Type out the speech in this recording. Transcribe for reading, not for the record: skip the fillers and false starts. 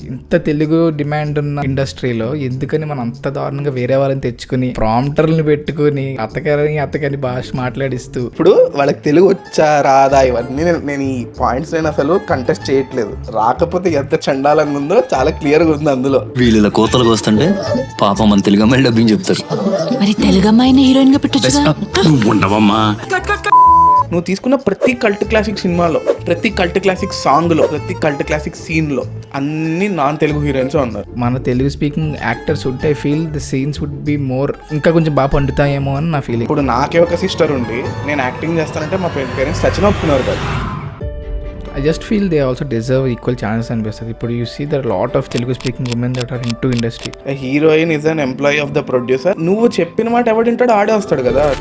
ఇంత తెలుగు డిమాండ్ ఉన్న ఇండస్ట్రీలో ఎందుకని మనం అంత దారుణంగా వేరే వాళ్ళని తెచ్చుకుని ప్రాంప్టర్లను పెట్టుకుని అత్తకని భాష మాట్లాడిస్తూ ఇప్పుడు వాళ్ళకి తెలుగు వచ్చా రాదా ఇవన్నీ నేను ఈ పాయింట్స్ నేను అసలు కంటెస్ట్ చేయట్లేదు. రాకపోతే ఎంత చండాలంగా ఉందో చాలా క్లియర్ గా ఉంది అందులో. వీళ్ళ కోతలకు వస్తుంటే పాపం మన తెలుగు అమ్మాయిలు డబ్బింగ్ చెప్తారు. మరి తెలుగు అమ్మాయిని హీరోయిన్ గా పెట్టొచ్చుగా. ఉండవమ్మా. నువ్వు తీసుకున్న ప్రతి కల్ట్ క్లాసిక్ సినిమాలో, ప్రతి కల్ట్ క్లాసిక్ సాంగ్ లో, ప్రతి కల్ట్ క్లాసిక్ సీన్ లో అన్ని నాన్ తెలుగు హీరోయిన్స్ ఉన్నారు. మన తెలుగు స్పీకింగ్ యాక్టర్స్ ఉంటే I feel the scenes would be more ఇంకా కొంచెం బాగా పండుతాయేమో అని నా ఫీలింగ్. ఇప్పుడు నాకే ఒక సిస్టర్ ఉండి నేను యాక్టింగ్ చేస్తానంటే మా పేరెంట్స్ చచ్చిన ఒప్పుకున్నారు కదా. I just feel they also deserve equal chances అనిపిస్తుంది. ఇప్పుడు you see there are a lot of Telugu speaking women that are into industry. Heroine is an employee of the producer. నువ్వు చెప్పిన మాట ఎవడింటాడో ఆడే వస్తాడు కదా.